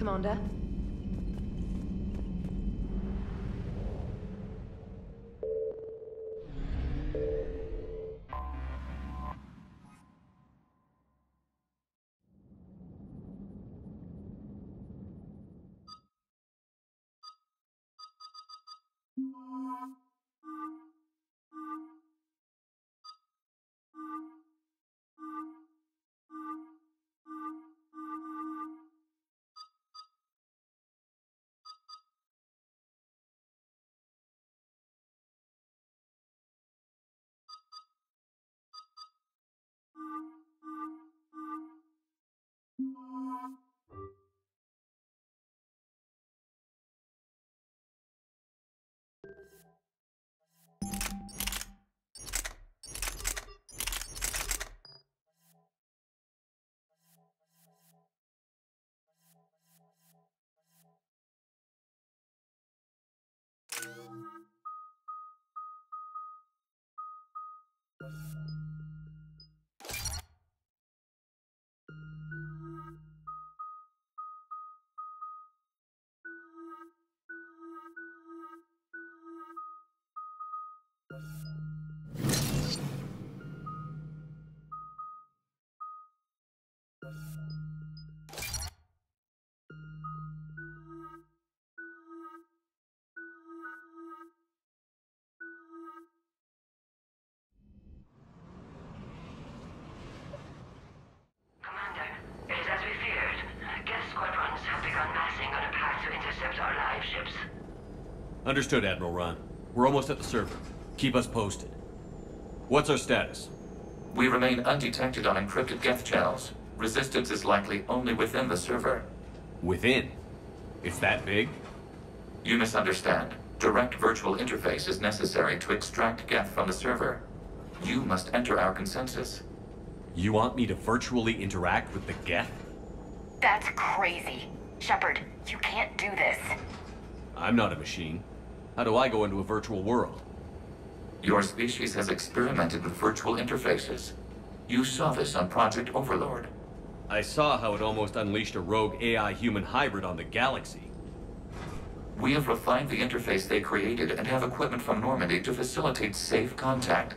Commander. Understood, Admiral Ron. We're almost at the server. Keep us posted. What's our status? We remain undetected on encrypted Geth channels. Resistance is likely only within the server. Within? It's that big? You misunderstand. Direct virtual interface is necessary to extract Geth from the server. You must enter our consensus. You want me to virtually interact with the Geth? That's crazy. Shepard, you can't do this. I'm not a machine. How do I go into a virtual world? Your species has experimented with virtual interfaces. You saw this on Project Overlord. I saw how it almost unleashed a rogue AI-human hybrid on the galaxy. We have refined the interface they created and have equipment from Normandy to facilitate safe contact.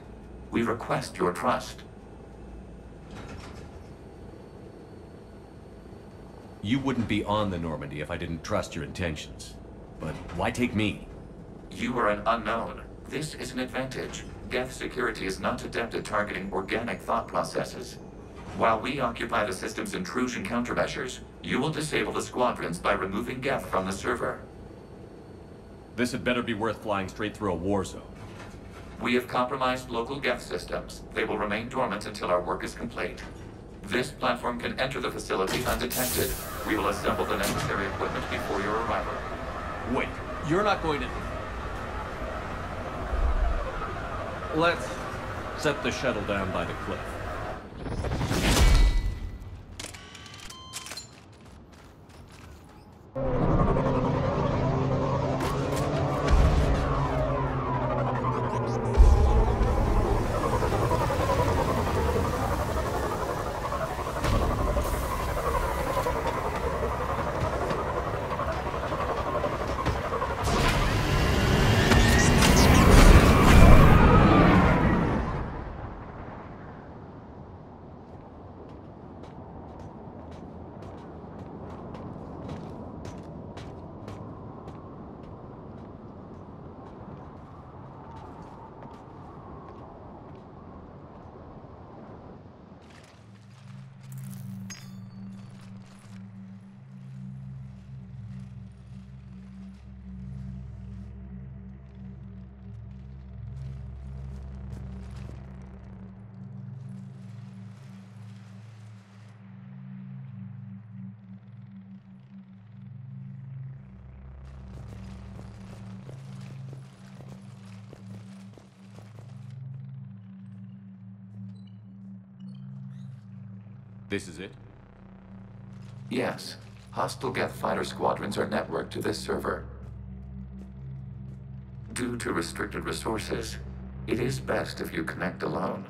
We request your trust. You wouldn't be on the Normandy if I didn't trust your intentions. But why take me? You are an unknown. This is an advantage. Geth security is not adept at targeting organic thought processes. While we occupy the system's intrusion countermeasures, you will disable the squadrons by removing Geth from the server. This had better be worth flying straight through a war zone. We have compromised local Geth systems. They will remain dormant until our work is complete. This platform can enter the facility undetected. We will assemble the necessary equipment before your arrival. Wait, you're not going to... Let's set the shuttle down by the cliff. This is it? Yes. Hostile Geth fighter squadrons are networked to this server. Due to restricted resources, it is best if you connect alone.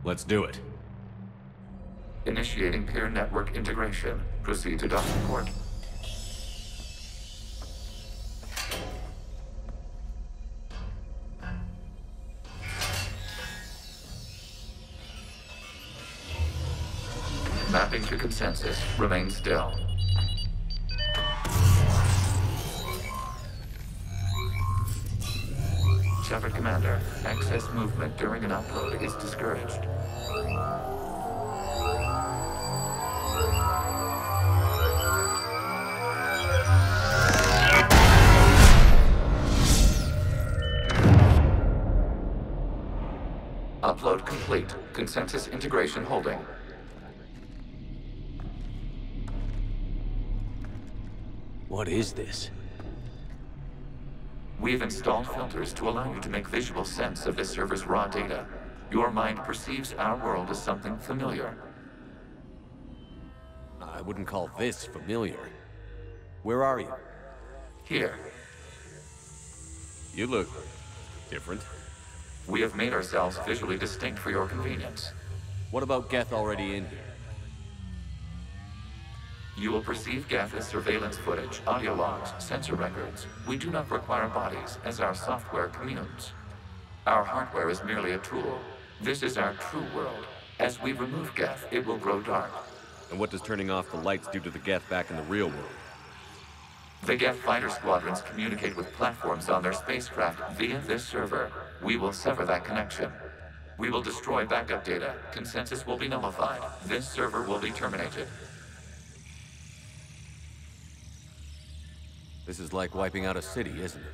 Let's do it. Initiating peer network integration. Proceed to docking port. Mapping to consensus. Remain still. Shepard Commander, access movement during an upload is discouraged. Upload complete. Consensus integration holding. What is this? We've installed filters to allow you to make visual sense of this server's raw data. Your mind perceives our world as something familiar. I wouldn't call this familiar. Where are you? Here, You look different. we have made ourselves visually distinct for your convenience. What about Geth already in here? You will perceive Geth as surveillance footage, audio logs, sensor records. We do not require bodies, as our software communes. Our hardware is merely a tool. This is our true world. As we remove Geth, it will grow dark. And what does turning off the lights do to the Geth back in the real world? The Geth fighter squadrons communicate with platforms on their spacecraft via this server. We will sever that connection. We will destroy backup data. Consensus will be nullified. This server will be terminated. This is like wiping out a city, isn't it?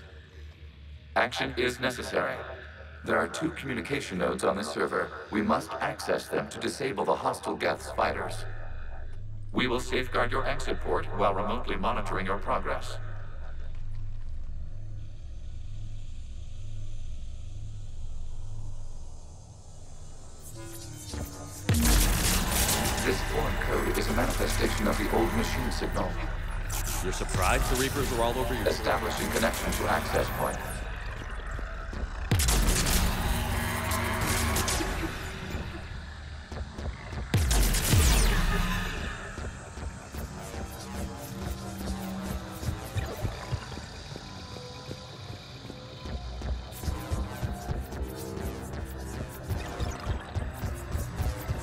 Action is necessary. There are 2 communication nodes on this server. We must access them to disable the hostile Geth's fighters. We will safeguard your exit port while remotely monitoring your progress. This foreign code is a manifestation of the old machine signal. You're surprised the Reapers are all over your... Establishing connection to access point.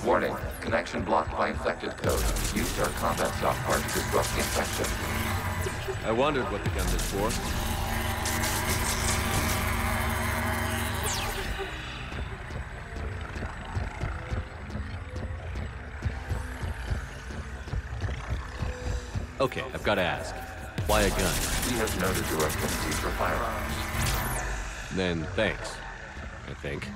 Warning, connection blocked by infected code. Use our combat software to disrupt the infection. I wondered what the gun was for. Okay, I've got to ask. Why a gun? We have noted your affinity for firearms. Then thanks, I think.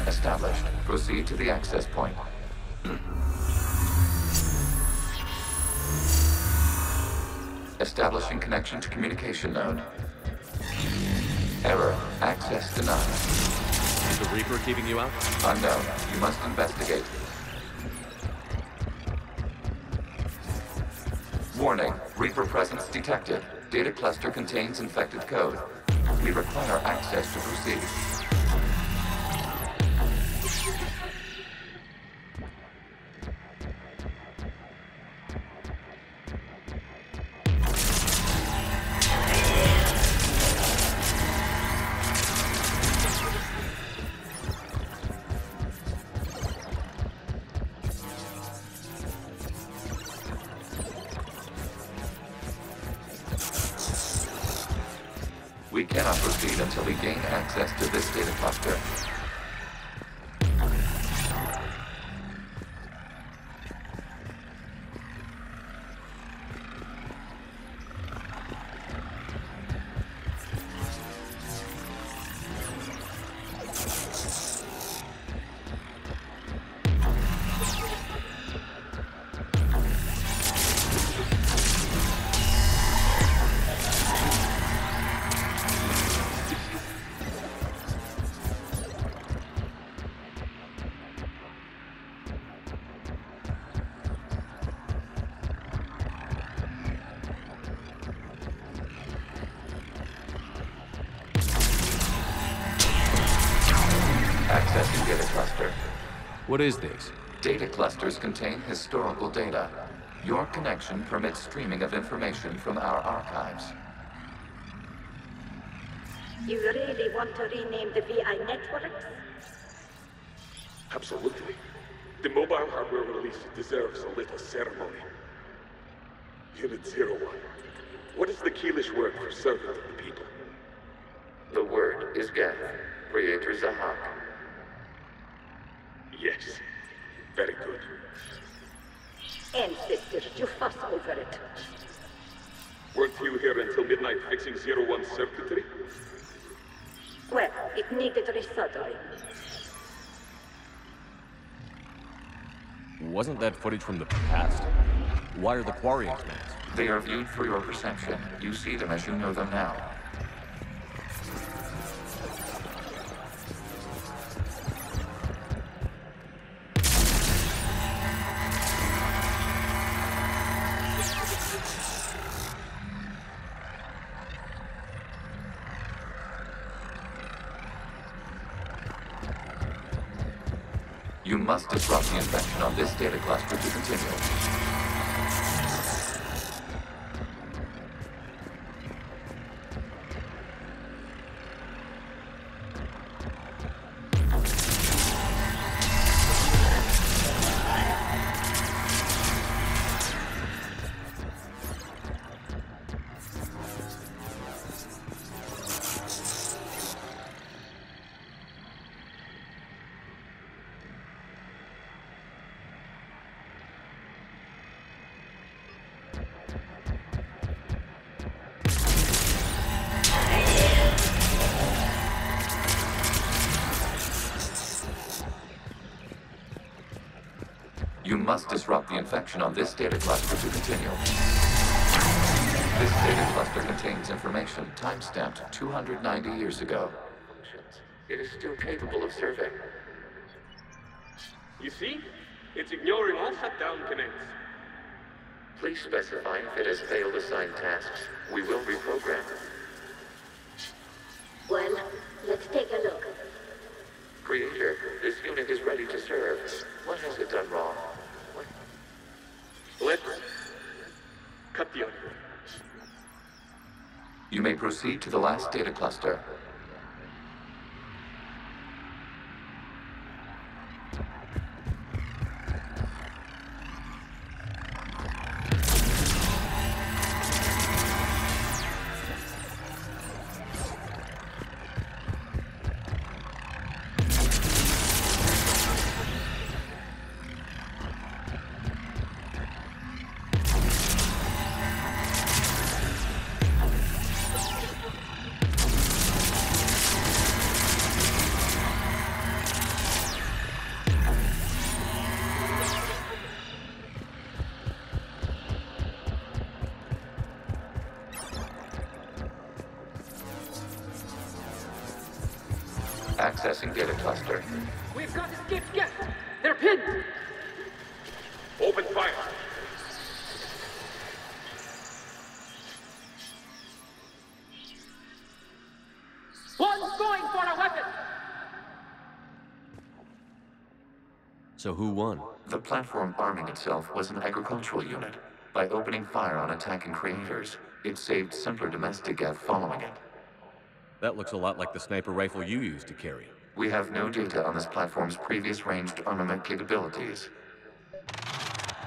Established. Proceed to the access point. Establishing connection to communication node. Error. Access denied. Is the Reaper keeping you out? Unknown. You must investigate. Warning. Reaper presence detected. Data cluster contains infected code. We require access to proceed. We cannot proceed until we gain access to this data cluster. What is this? Data clusters contain historical data. Your connection permits streaming of information from our archives. You really want to rename the VI networks? Absolutely. The mobile hardware release deserves a little ceremony. Unit 01. What is the Keelish word for servant of the people? The word is Geth, Creator Zahak. Yes. Very good. Ancestors, you fuss over it. Weren't you here until midnight fixing 01's circuitry? Well, it needed resoldering. Wasn't that footage from the past? Why are the quarrying plans? They are viewed through your perception. You see them as you know them now. You must disrupt the infection on this data cluster to continue. You must disrupt the infection on this data cluster to continue. This data cluster contains information time-stamped 290 years ago. It is still capable of serving. You see? It's ignoring all shutdown commands. Please specify if it has failed assigned tasks. We will reprogram. Well, let's take a look. Creator, this unit is ready to serve. What has it done wrong? Let's cut the audio. You may proceed to the last data cluster. Accessing data cluster. We've got escaped guests! They're pinned! Open fire. One's going for a weapon! So who won? The platform arming itself was an agricultural unit. By opening fire on attacking creators, it saved simpler domestic Geth following it. That looks a lot like the sniper rifle you used to carry. We have no data on this platform's previous ranged armament capabilities.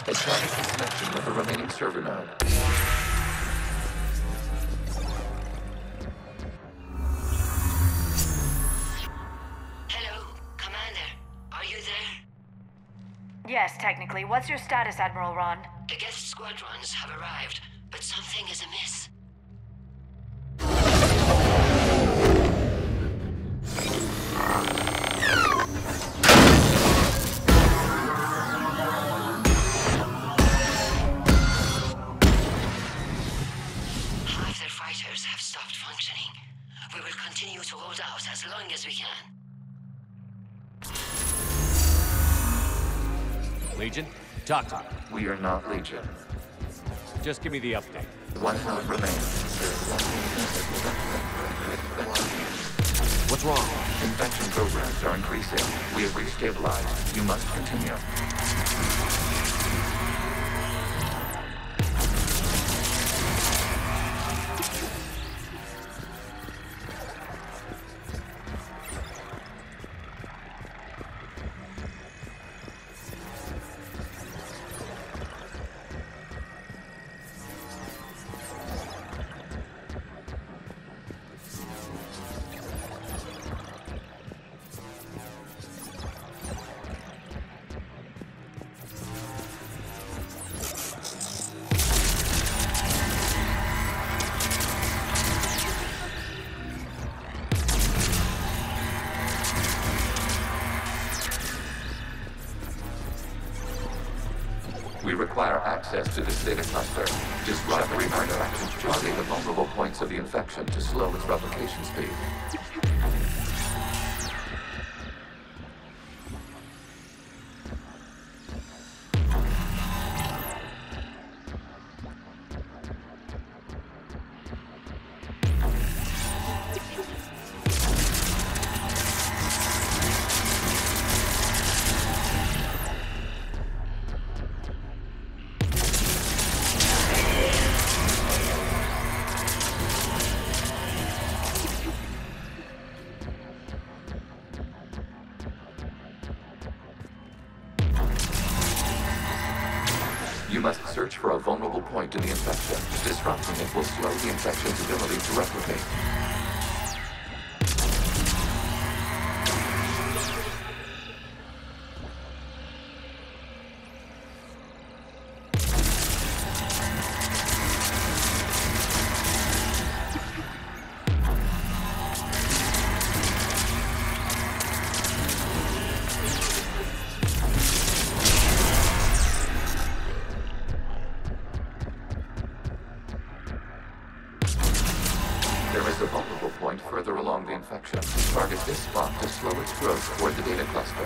Establish a connection with the remaining server node. Hello, Commander. Are you there? Yes, technically. What's your status, Admiral Ron? The guest squadrons have arrived, but something is amiss. Half their fighters have stopped functioning. We will continue to hold out as long as we can. Legion? Talk to me. We are not Legion. Just give me the update. One node remains. What's wrong? Infection programs are increasing. We have restabilized. You must continue. We require access to this data cluster. Disrupt the reminder actions targeting the vulnerable points of the infection to slow its replication speed. You must search for a vulnerable point in the infection. Disrupting it will slow the infection's ability to replicate. There is a vulnerable point further along the infection. Target this spot to slow its growth toward the data cluster.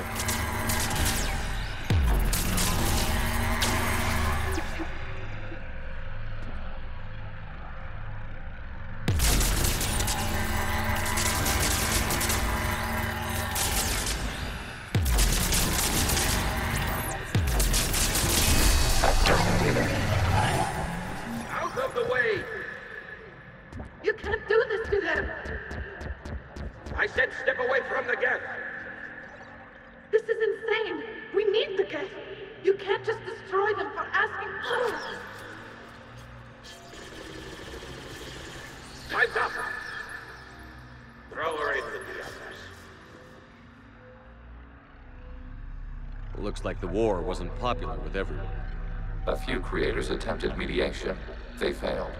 Accessing data. Out of the way! You can't do this to them! I said step away from the gas! This is insane! We need the gas! You can't just destroy them for asking... Time's up! Throw her into the others. Looks like the war wasn't popular with everyone. A few creators attempted mediation. They failed.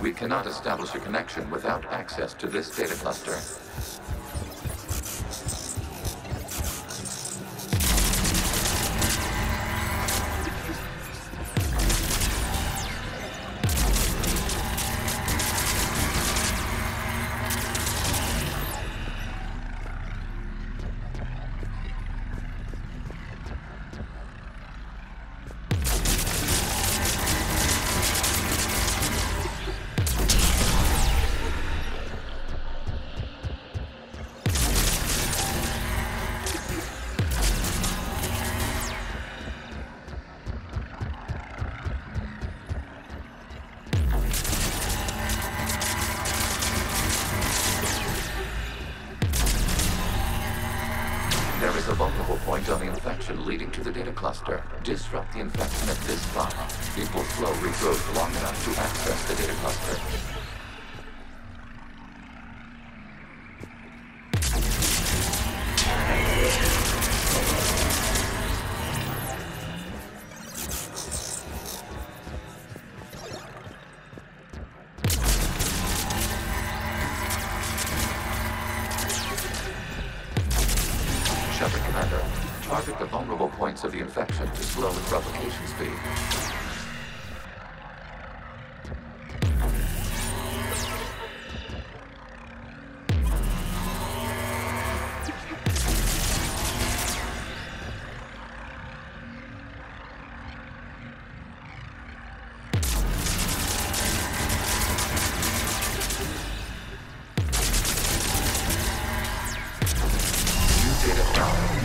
We cannot establish a connection without access to this data cluster. cluster. Disrupt the infection at this spot. It will slow regrowth long enough to access the data cluster. Shepard Commander, target the vulnerable points of the infection to slow its replication speed.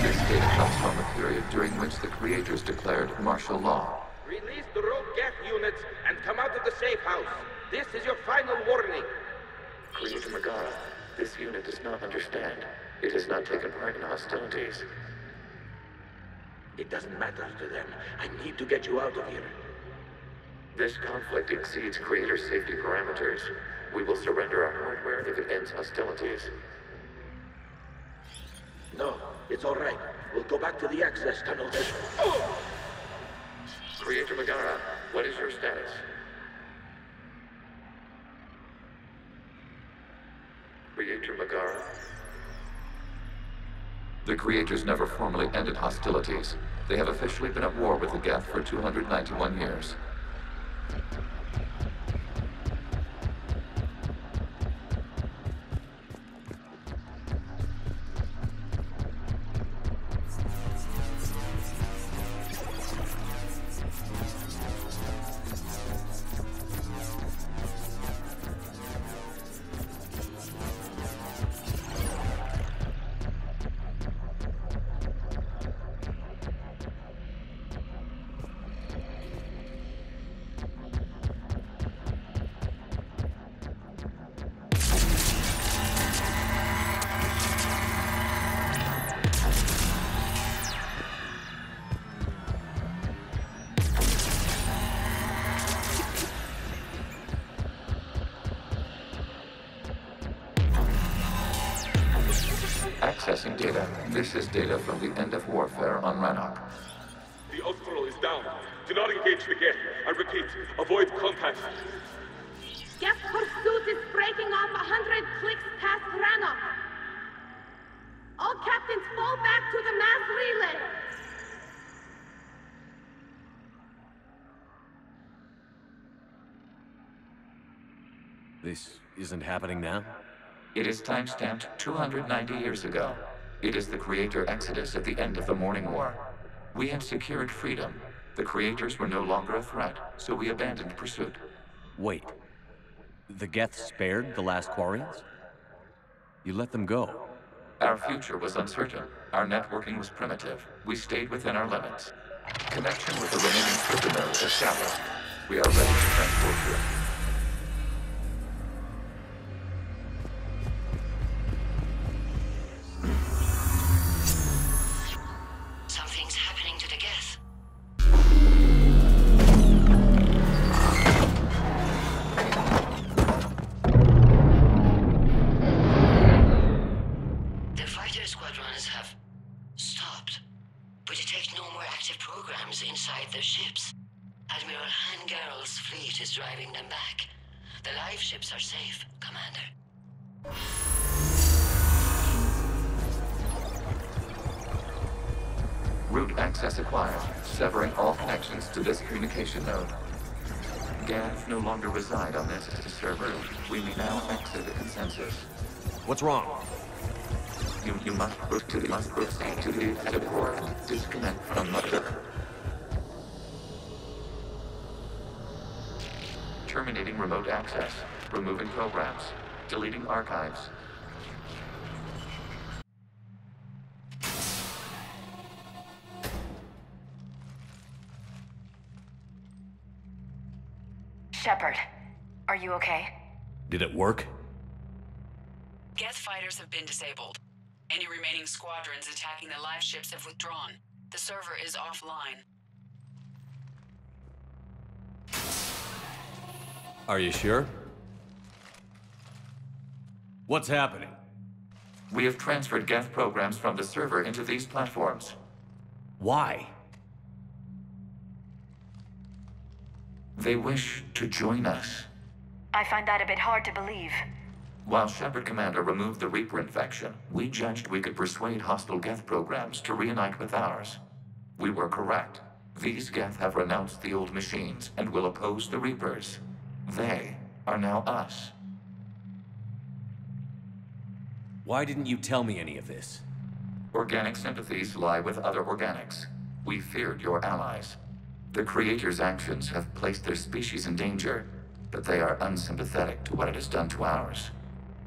This data comes from a period during which the creators declared martial law. Release the rogue Geth units and come out of the safe house. This is your final warning. Creator Megara, this unit does not understand. It has not taken part in hostilities. It doesn't matter to them. I need to get you out of here. This conflict exceeds Creator's safety parameters. We will surrender our hardware if it ends hostilities. No, it's all right. We'll go back to the access tunnel then. Creator Megara, what is your status? Creator Megara? The Creators never formally ended hostilities. They have officially been at war with the Geth for 291 years. Accessing data. This is data from the end of warfare on Rannoch. The Austral is down. Do not engage the Geth. I repeat, avoid contact. Geth pursuit is breaking off 100 clicks past Rannoch. All captains fall back to the mass relay. This isn't happening now? It is time-stamped 290 years ago. It is the Creator Exodus at the end of the Morning War. We had secured freedom. The Creators were no longer a threat, so we abandoned pursuit. Wait. The Geth spared the last Quarians? You let them go? Our future was uncertain. Our networking was primitive. We stayed within our limits. Connection with the remaining crypto node established. We are ready to transport you. Something's happening to the Geth. The fighter squadrons have stopped. We detect no more active programs inside their ships. Admiral Hangarl's fleet is driving them back. The live ships are safe, Commander. Route access acquired, severing all connections to this communication node. Geth no longer reside on this server. We may now exit the consensus. What's wrong? You must proceed to the support. Disconnect from mother. Terminating remote access. Removing programs. Deleting archives. Shepard, are you okay? Did it work? Geth fighters have been disabled. Any remaining squadrons attacking the live ships have withdrawn. The server is offline. Are you sure? What's happening? We have transferred Geth programs from the server into these platforms. Why? They wish to join us. I find that a bit hard to believe. While Shepard Commander removed the Reaper infection, we judged we could persuade hostile Geth programs to reunite with ours. We were correct. These Geth have renounced the old machines and will oppose the Reapers. They are now us. Why didn't you tell me any of this? Organic sympathies lie with other organics. We feared your allies. The Creator's actions have placed their species in danger, but they are unsympathetic to what it has done to ours.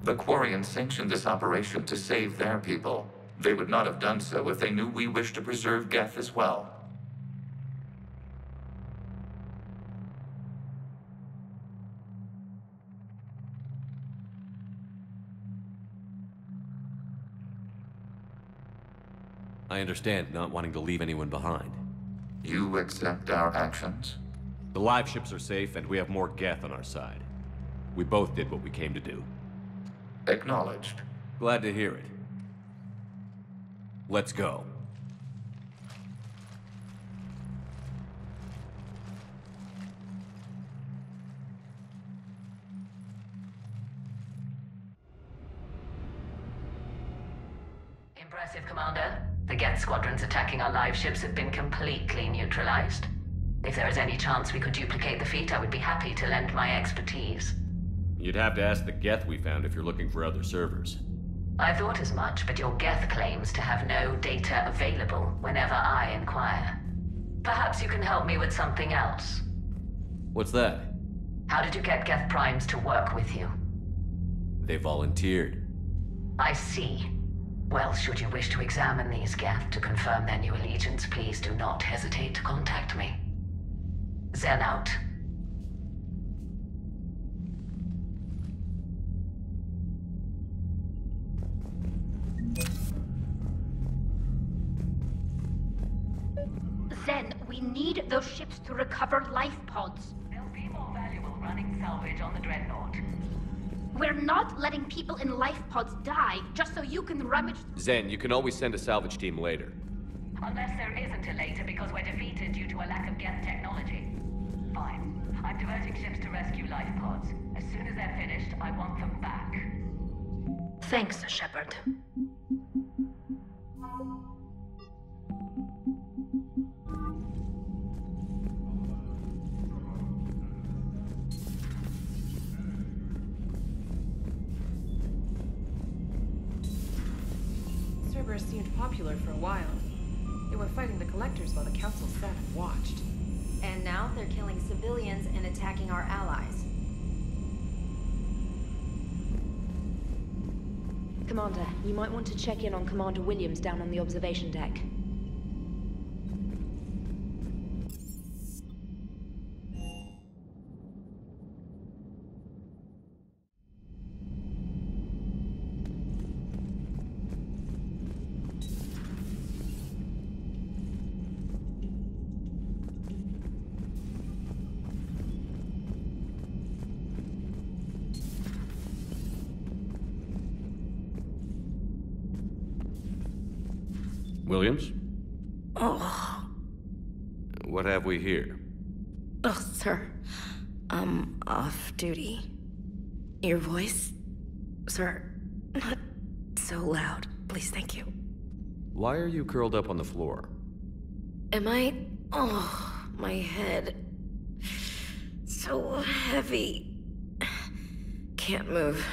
The Quarians sanctioned this operation to save their people. They would not have done so if they knew we wished to preserve Geth as well. I understand not wanting to leave anyone behind. You accept our actions? The live ships are safe, and we have more Geth on our side. We both did what we came to do. Acknowledged. Glad to hear it. Let's go. Impressive, Commander. The Geth squadrons attacking our live ships have been completely neutralized. If there is any chance we could duplicate the feat, I would be happy to lend my expertise. You'd have to ask the Geth we found if you're looking for other servers. I thought as much, but your Geth claims to have no data available whenever I inquire. Perhaps you can help me with something else. What's that? How did you get Geth Primes to work with you? They volunteered. I see. Well, should you wish to examine these Geth to confirm their new allegiance, please do not hesitate to contact me. Zen out. Zen, we need those ships to recover life pods. They'll be more valuable running salvage on the Dreadnought. We're not letting people in life pods die just so you can rummage. Zen, you can always send a salvage team later. Unless there isn't a later because we're defeated due to a lack of Geth technology. Fine. I'm diverting ships to rescue life pods. As soon as they're finished, I want them back. Thanks, Shepard. Cerberus seemed popular for a while. They were fighting the Collectors while the Council sat and watched. And now they're killing civilians and attacking our allies. Commander, you might want to check in on Commander Williams down on the observation deck. Williams? Oh. What have we here? Oh, sir. I'm off duty. Your voice? Sir, not so loud. Please, thank you. Why are you curled up on the floor? Am I? Oh, my head. So heavy. Can't move.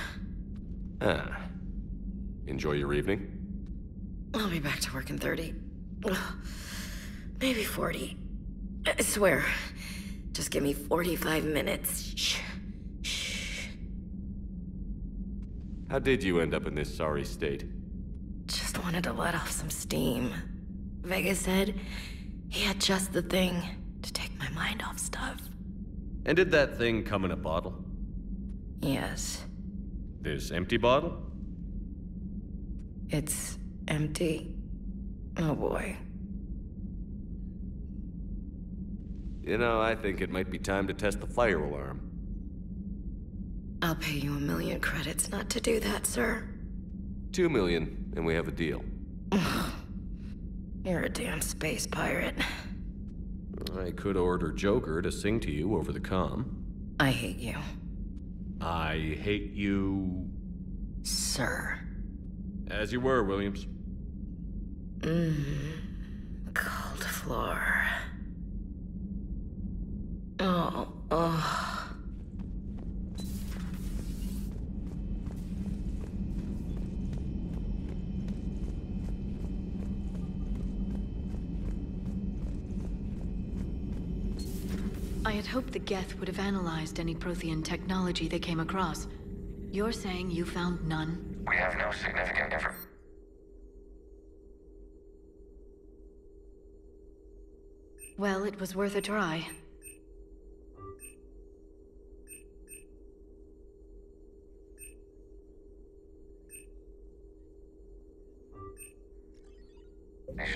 Ah. Enjoy your evening? I'll be back to work in 30. Ugh, maybe 40. I swear. Just give me 45 minutes. Shh. Shh. How did you end up in this sorry state? Just wanted to let off some steam. Vega said he had just the thing to take my mind off stuff. And did that thing come in a bottle? Yes. This empty bottle? It's empty. Oh boy. You know, I think it might be time to test the fire alarm. I'll pay you 1,000,000 credits not to do that, sir. 2 million, and we have a deal. You're a damn space pirate. I could order Joker to sing to you over the comm. I hate you. I hate you... Sir. As you were, Williams. Cold floor. Oh. I had hoped the Geth would have analyzed any Prothean technology they came across. You're saying you found none? We have no significant information. Well, it was worth a try.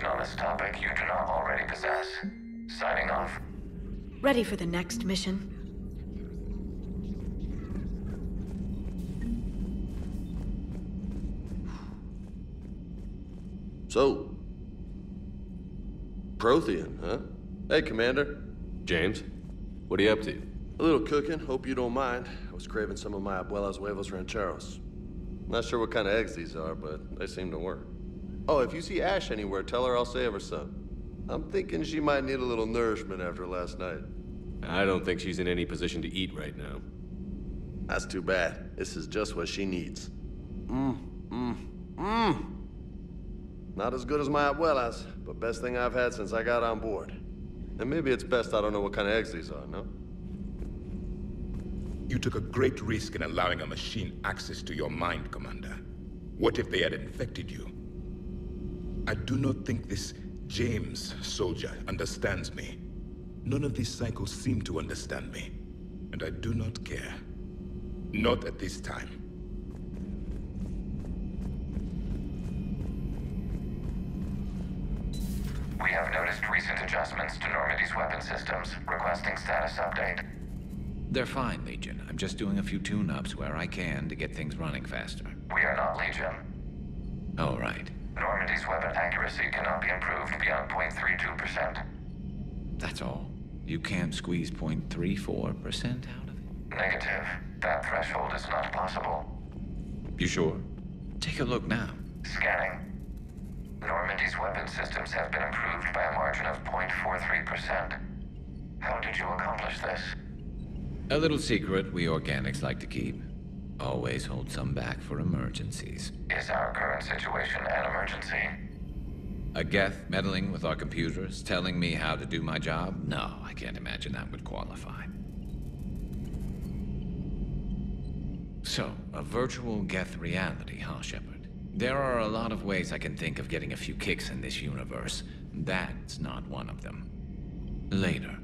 On this topic you do not already possess. Signing off. Ready for the next mission? So... Prothean, huh? Hey, Commander. James, what are you up to? A little cooking, hope you don't mind. I was craving some of my abuela's huevos rancheros. Not sure what kind of eggs these are, but they seem to work. Oh, if you see Ash anywhere, tell her I'll save her some. I'm thinking she might need a little nourishment after last night. I don't think she's in any position to eat right now. That's too bad. This is just what she needs. Not as good as my abuela's, but best thing I've had since I got on board. And maybe it's best I don't know what kind of eggs these are, no? You took a great risk in allowing a machine access to your mind, Commander. What if they had infected you? I do not think this James soldier understands me. None of these cycles seem to understand me. And I do not care. Not at this time. We have noticed recent adjustments to Normandy's weapon systems. Requesting status update. They're fine, Legion. I'm just doing a few tune-ups where I can to get things running faster. We are not Legion. Oh, right. Normandy's weapon accuracy cannot be improved beyond 0.32%. That's all. You can't squeeze 0.34% out of it? Negative. That threshold is not possible. You sure? Take a look now. Scanning. Normandy's weapon systems have been improved by a margin of 0.43%. How did you accomplish this? A little secret we organics like to keep. Always hold some back for emergencies. Is our current situation an emergency? A Geth meddling with our computers, telling me how to do my job? No, I can't imagine that would qualify. So, a virtual Geth reality, huh, Shepard? There are a lot of ways I can think of getting a few kicks in this universe. That's not one of them. Later.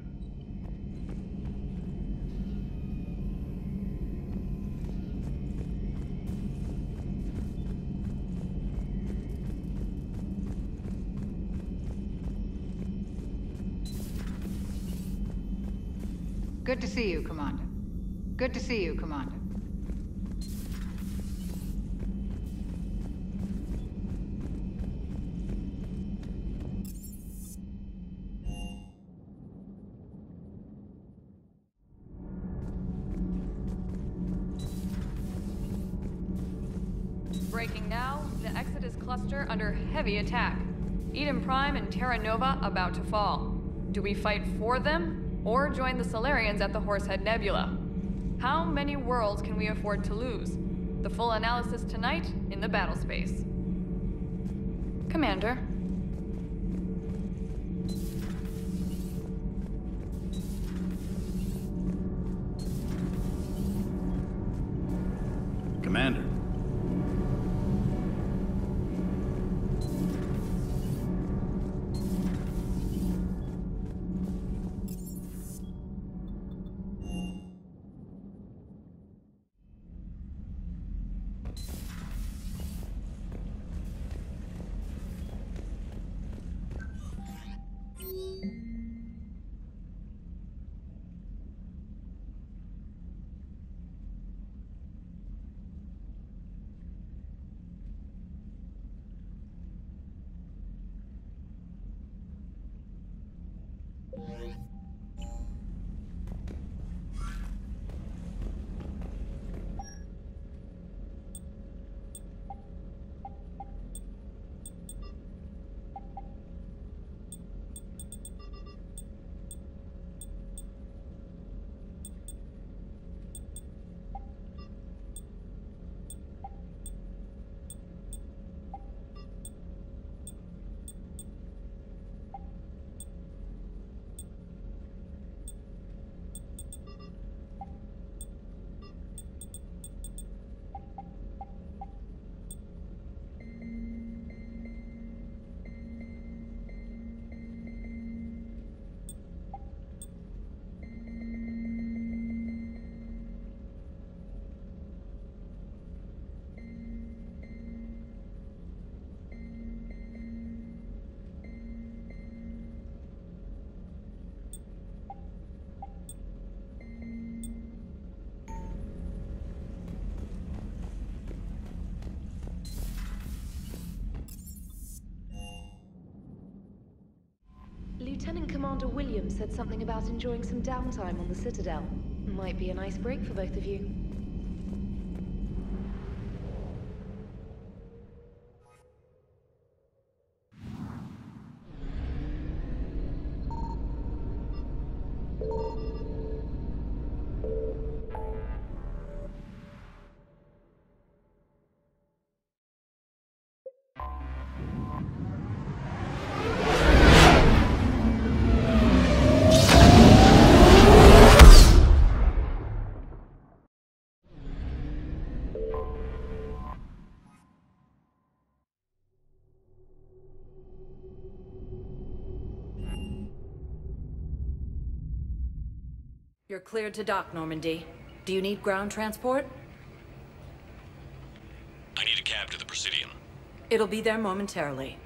Good to see you, Commander. Good to see you, Commander. Breaking now, the Exodus cluster under heavy attack. Eden Prime and Terra Nova about to fall. Do we fight for them? Or join the Solarians at the Horsehead Nebula? How many worlds can we afford to lose? The full analysis tonight in the battle space. Commander. Commander. Lieutenant Commander Williams said something about enjoying some downtime on the Citadel. Might be a nice break for both of you. You're cleared to dock, Normandy. Do you need ground transport? I need a cab to the Presidium. It'll be there momentarily.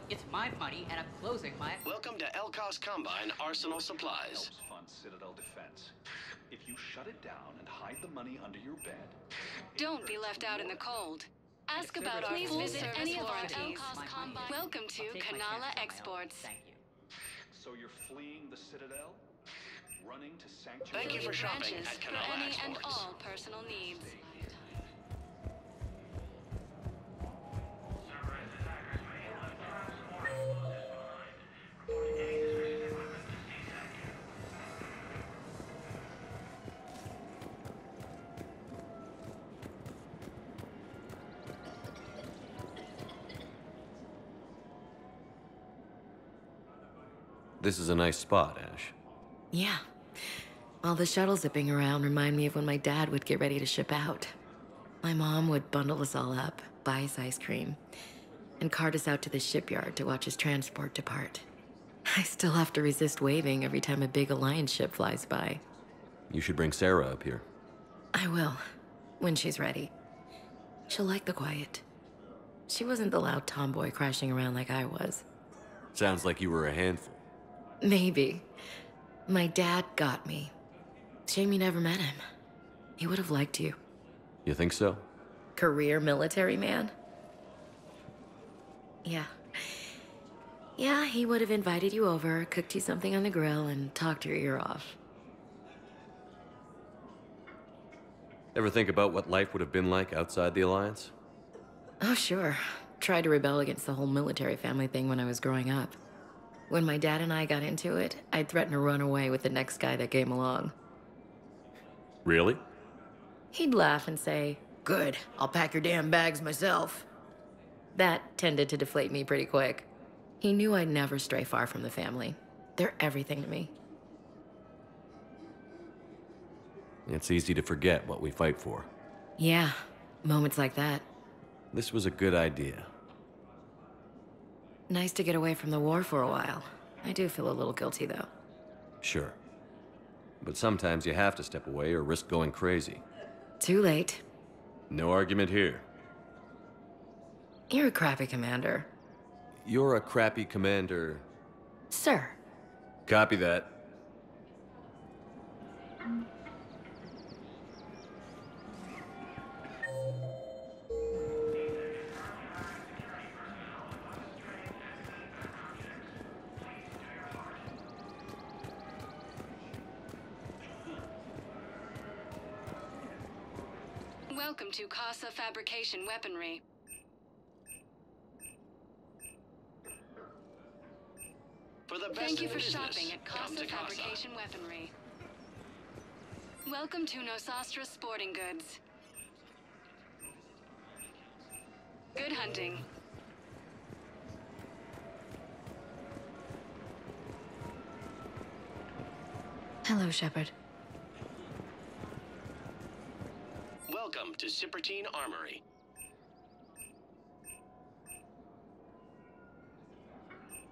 It's my money, and I'm closing my... Welcome to Elkos Combine Arsenal Supplies. Helps fund Citadel defense. If you shut it down and hide the money under your bed... Don't be left out in the cold. Ask about our full-service warranties. Welcome to Kanala Exports. Thank you. So you're fleeing the Citadel? Running to Sanctuary... Thank you for shopping Branches at for Kanala any Exports. and all personal needs. This is a nice spot, Ash. Yeah. All the shuttles zipping around remind me of when my dad would get ready to ship out. My mom would bundle us all up, buy us ice cream, and cart us out to the shipyard to watch his transport depart. I still have to resist waving every time a big Alliance ship flies by. You should bring Sarah up here. I will, when she's ready. She'll like the quiet. She wasn't the loud tomboy crashing around like I was. Sounds like you were a handful. Maybe. My dad got me. Shame you never met him. He would have liked you. You think so? Career military man? Yeah. Yeah, he would have invited you over, cooked you something on the grill, and talked your ear off. Ever think about what life would have been like outside the Alliance? Oh, sure. Tried to rebel against the whole military family thing when I was growing up. When my dad and I got into it, I'd threaten to run away with the next guy that came along. Really? He'd laugh and say, "Good, I'll pack your damn bags myself." That tended to deflate me pretty quick. He knew I'd never stray far from the family. They're everything to me. It's easy to forget what we fight for. Yeah, moments like that. This was a good idea. Nice to get away from the war for a while. I do feel a little guilty, though. Sure. But sometimes you have to step away or risk going crazy. Too late. No argument here. You're a crappy commander. You're a crappy commander. Sir. Copy that. Welcome to Casa Fabrication Weaponry. For the best Thank you in for business, shopping at come Casa to Casa. Fabrication Weaponry. Welcome to Nosastra Sporting Goods. Good hunting. Hello, Shepard. Welcome to Cypertine Armory.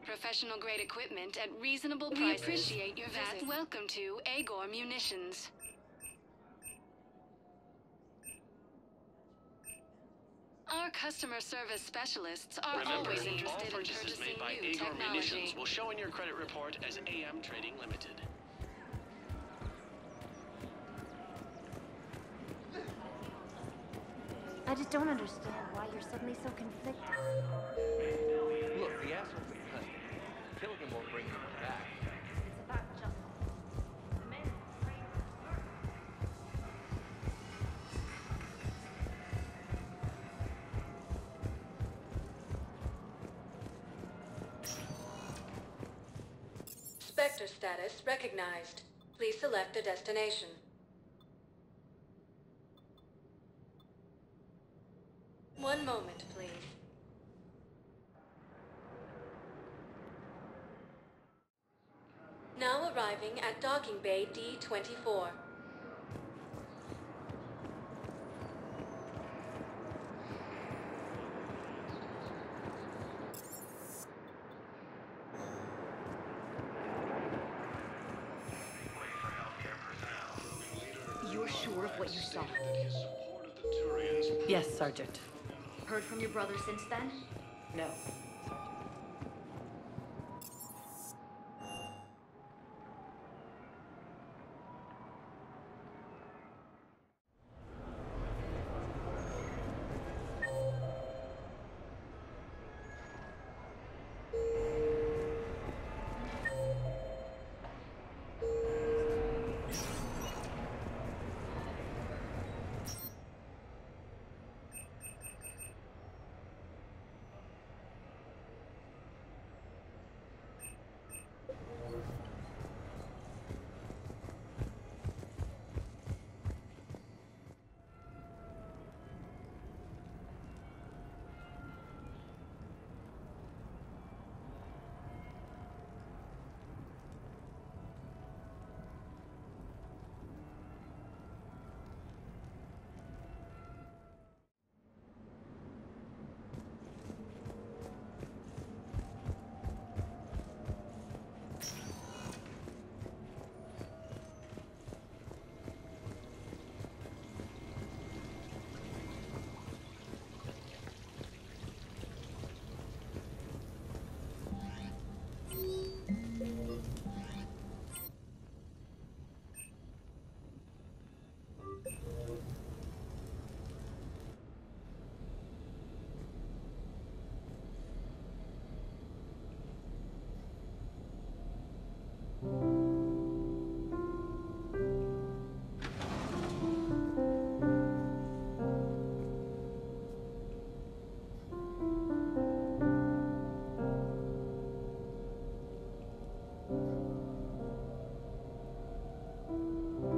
Professional grade equipment at reasonable prices. We appreciate your visit. Welcome to Agor Munitions. Our customer service specialists are Remember, always all interested in purchases purchasing made by new Agor technology. Munitions will show in your credit report as AM Trading Limited. I just don't understand why you're suddenly so conflicted. Look, the asshole's in custody. Killing him won't bring him back. It's about justice. The man is crazy. Spectre status recognized. Please select a destination. One moment, please. Now arriving at docking bay D-24. You're sure of what you saw? Yes, Sergeant. Heard from your brother since then? No.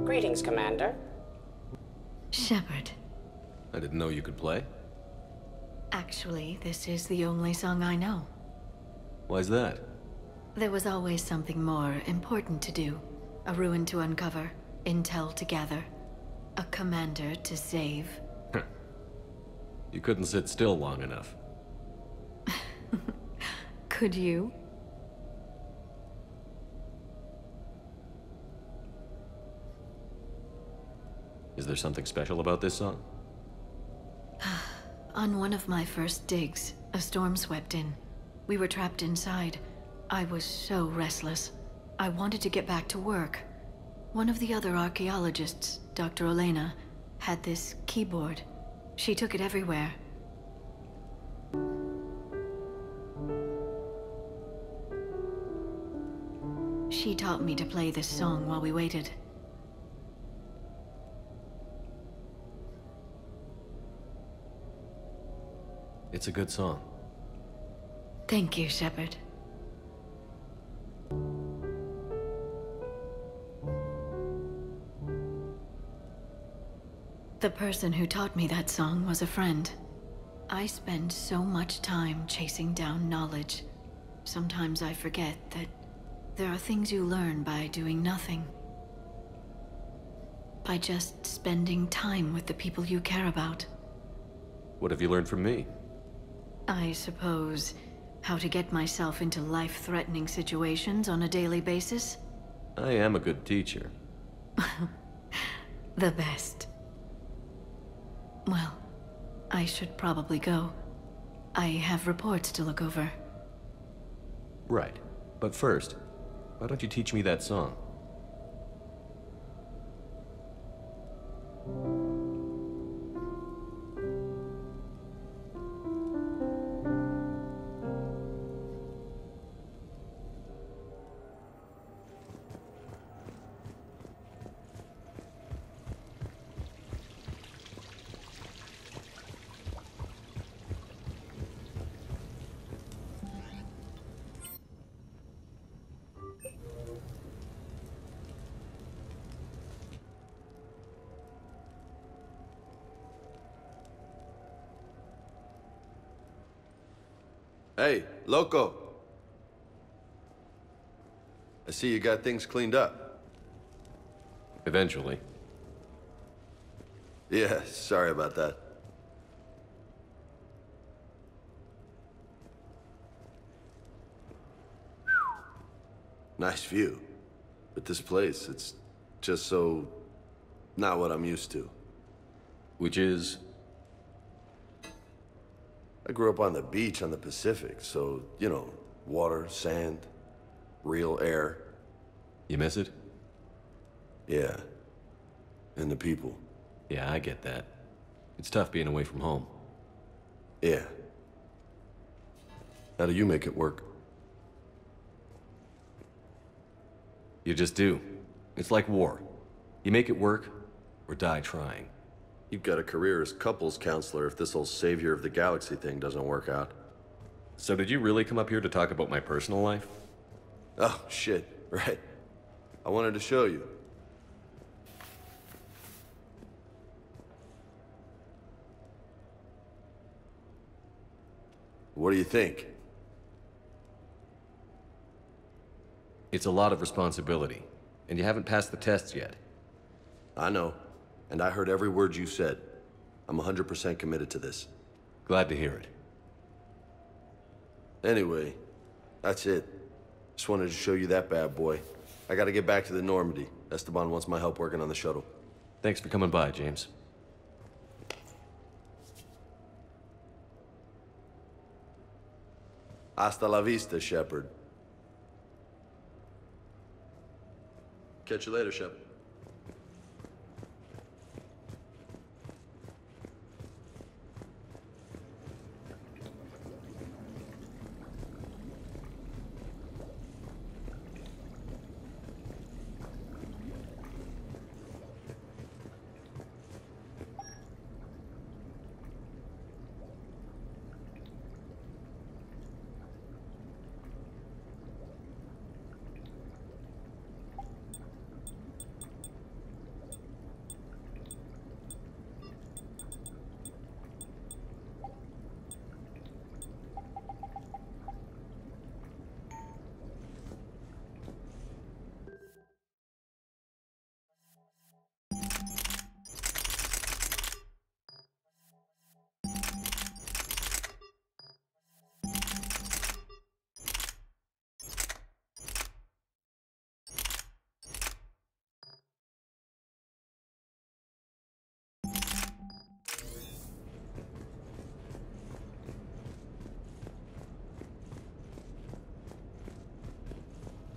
Greetings, Commander. Shepard. I didn't know you could play. Actually, this is the only song I know. Why's that? There was always something more important to do. A ruin to uncover, intel to gather, a commander to save. You couldn't sit still long enough. Could you? Is there something special about this song? On one of my first digs, a storm swept in. We were trapped inside. I was so restless. I wanted to get back to work. One of the other archaeologists, Dr. Elena, had this keyboard. She took it everywhere. She taught me to play this song while we waited. It's a good song. Thank you, Shepard. The person who taught me that song was a friend. I spend so much time chasing down knowledge. Sometimes I forget that there are things you learn by doing nothing. By just spending time with the people you care about. What have you learned from me? I suppose how to get myself into life-threatening situations on a daily basis? I am a good teacher. The best. Well, I should probably go. I have reports to look over. Right. But first, why don't you teach me that song? Hey, Loco. I see you got things cleaned up. Eventually. Yeah, sorry about that. Nice view. But this place, it's just so... not what I'm used to. Which is? I grew up on the beach on the Pacific, so, you know, water, sand, real air. You miss it? Yeah. And the people. Yeah, I get that. It's tough being away from home. Yeah. How do you make it work? You just do. It's like war. You make it work, or die trying. You've got a career as couples counselor if this whole savior of the galaxy thing doesn't work out. So did you really come up here to talk about my personal life? Oh, shit. Right. I wanted to show you. What do you think? It's a lot of responsibility, and you haven't passed the tests yet. I know, and I heard every word you said. I'm 100% committed to this. Glad to hear it. Anyway, that's it. Just wanted to show you that bad boy. I gotta get back to the Normandy. Esteban wants my help working on the shuttle. Thanks for coming by, James. Hasta la vista, Shepard. Catch you later, Shepard.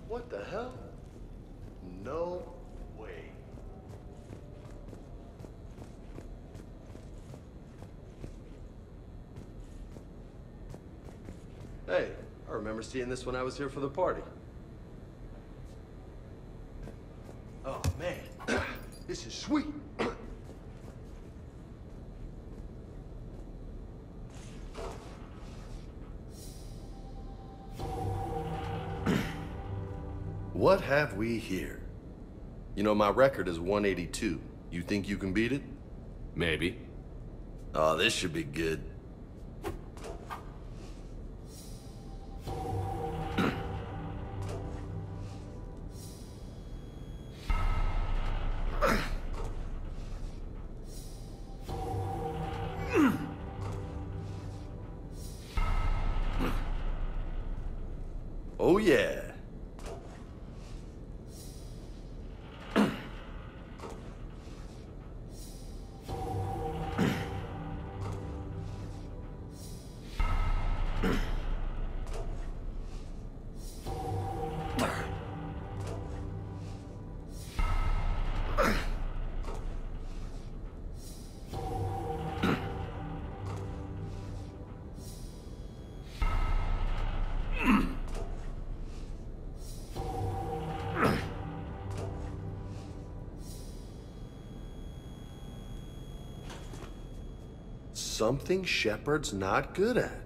What the hell? No way. Hey, I remember seeing this when I was here for the party. Oh, man. This is sweet. What have we here? You know, my record is 182. You think you can beat it? Maybe. Oh, this should be good. Oh, yeah. something Shepard's not good at.